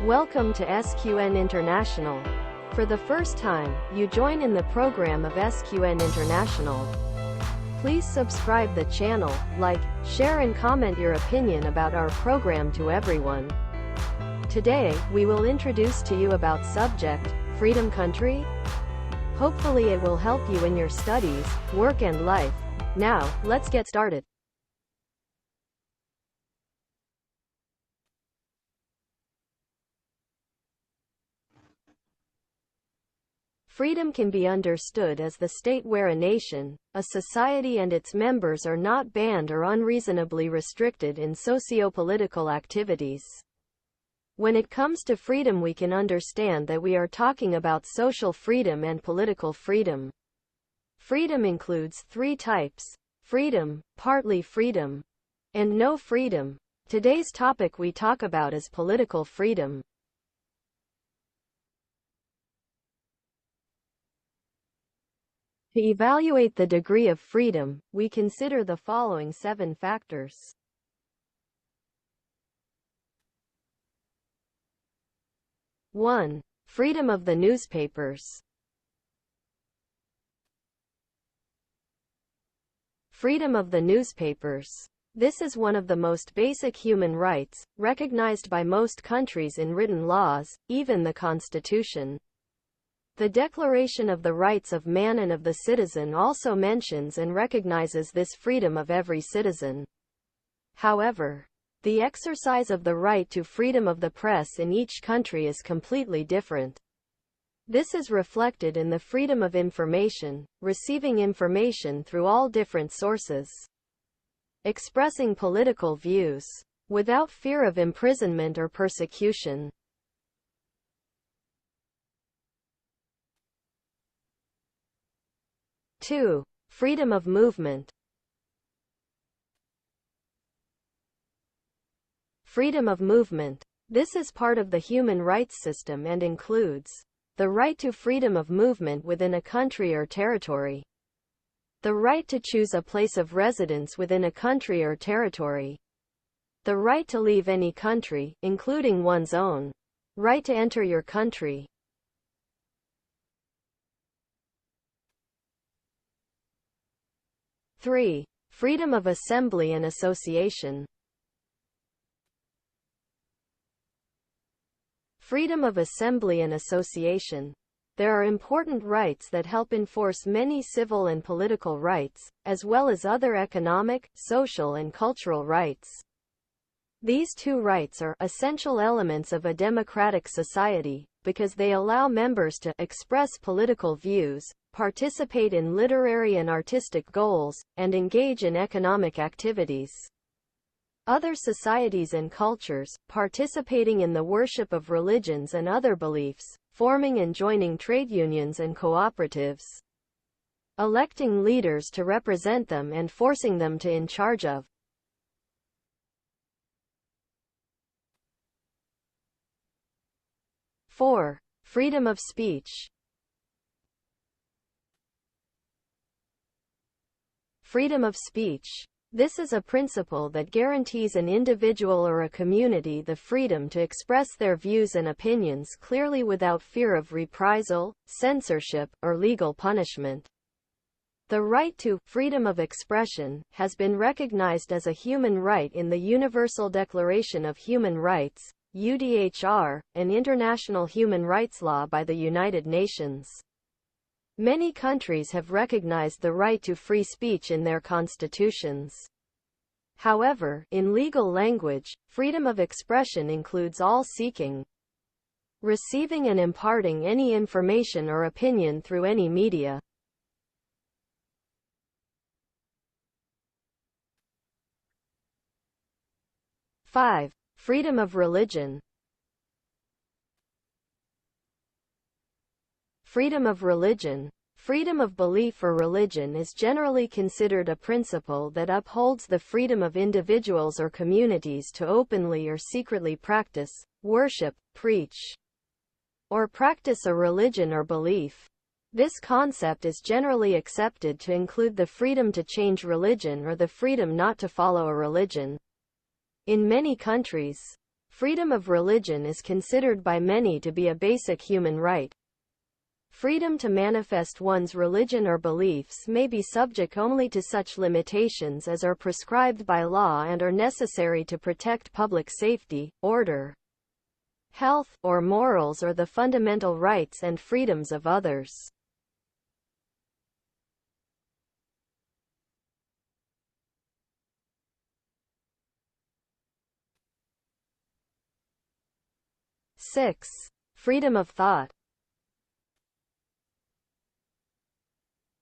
Welcome to SQN International. For the first time, you join in the program of SQN International. Please subscribe the channel, like, share and comment your opinion about our program to everyone. Today, we will introduce to you about subject, Freedom Country. Hopefully it will help you in your studies, work and life. Now, let's get started. Freedom can be understood as the state where a nation, a society and its members are not banned or unreasonably restricted in socio-political activities. When it comes to freedom, we can understand that we are talking about social freedom and political freedom. Freedom includes three types: freedom, partly freedom, and no freedom. Today's topic we talk about is political freedom. To evaluate the degree of freedom, we consider the following 7 factors. One, freedom of the newspapers. Freedom of the newspapers. This is one of the most basic human rights, recognized by most countries in written laws, even the Constitution. The Declaration of the Rights of Man and of the Citizen also mentions and recognizes this freedom of every citizen. However, the exercise of the right to freedom of the press in each country is completely different. This is reflected in the freedom of information, receiving information through all different sources, expressing political views, without fear of imprisonment or persecution. 2. Freedom of movement. Freedom of movement. This is part of the human rights system and includes the right to freedom of movement within a country or territory, the right to choose a place of residence within a country or territory, the right to leave any country, including one's own, right to enter your country. 3. Freedom of assembly and association. Freedom of assembly and association. There are important rights that help enforce many civil and political rights, as well as other economic, social and cultural rights. These two rights are essential elements of a democratic society, because they allow members to express political views, participate in literary and artistic goals, and engage in economic activities. Other societies and cultures, participating in the worship of religions and other beliefs, forming and joining trade unions and cooperatives, electing leaders to represent them and forcing them to in charge of. 4. Freedom of speech. Freedom of speech. This is a principle that guarantees an individual or a community the freedom to express their views and opinions clearly without fear of reprisal, censorship, or legal punishment. The right to freedom of expression has been recognized as a human right in the Universal Declaration of Human Rights, UDHR, an international human rights law by the United Nations. Many countries have recognized the right to free speech in their constitutions. However, in legal language, freedom of expression includes all seeking, receiving and imparting any information or opinion through any media. 5. Freedom of religion. Freedom of religion. Freedom of belief or religion is generally considered a principle that upholds the freedom of individuals or communities to openly or secretly practice, worship, preach, or practice a religion or belief. This concept is generally accepted to include the freedom to change religion or the freedom not to follow a religion. In many countries, Freedom of religion is considered by many to be a basic human right. Freedom to manifest one's religion or beliefs may be subject only to such limitations as are prescribed by law and are necessary to protect public safety, order, health, or morals or the fundamental rights and freedoms of others. Six. Freedom of thought.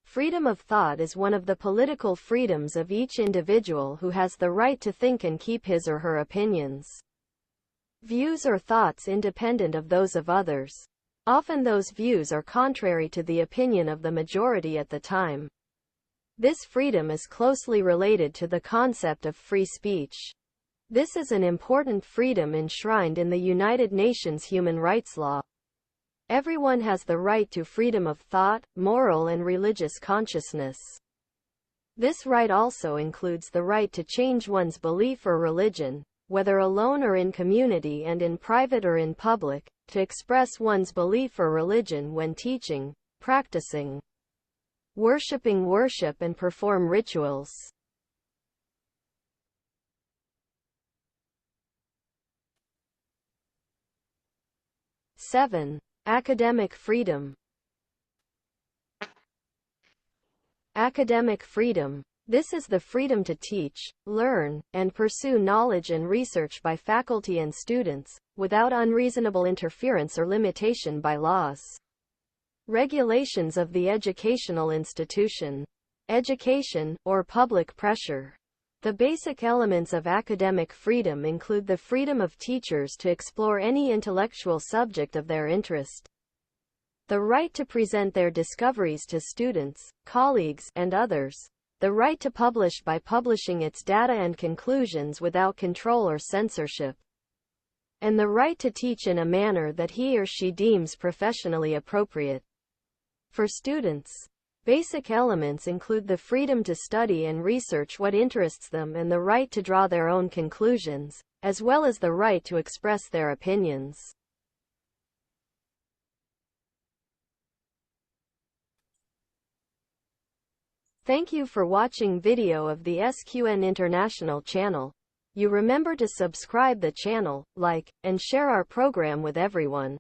Freedom of thought is one of the political freedoms of each individual who has the right to think and keep his or her opinions, views or thoughts independent of those of others. Often those views are contrary to the opinion of the majority at the time. This freedom is closely related to the concept of free speech. This is an important freedom enshrined in the United Nations Human Rights Law. Everyone has the right to freedom of thought, moral and religious consciousness. This right also includes the right to change one's belief or religion, whether alone or in community, and in private or in public, to express one's belief or religion when teaching, practicing, worship and perform rituals. Seven. Academic freedom. Academic freedom. This is the freedom to teach, learn, and pursue knowledge and research by faculty and students, without unreasonable interference or limitation by laws, regulations of the educational institution, education, or public pressure. The basic elements of academic freedom include the freedom of teachers to explore any intellectual subject of their interest, the right to present their discoveries to students, colleagues, and others, the right to publish by publishing its data and conclusions without control or censorship, and the right to teach in a manner that he or she deems professionally appropriate. For students, basic elements include the freedom to study and research what interests them and the right to draw their own conclusions, as well as the right to express their opinions. Thank you for watching video of the SQN International channel. You remember to subscribe the channel, like, and share our program with everyone.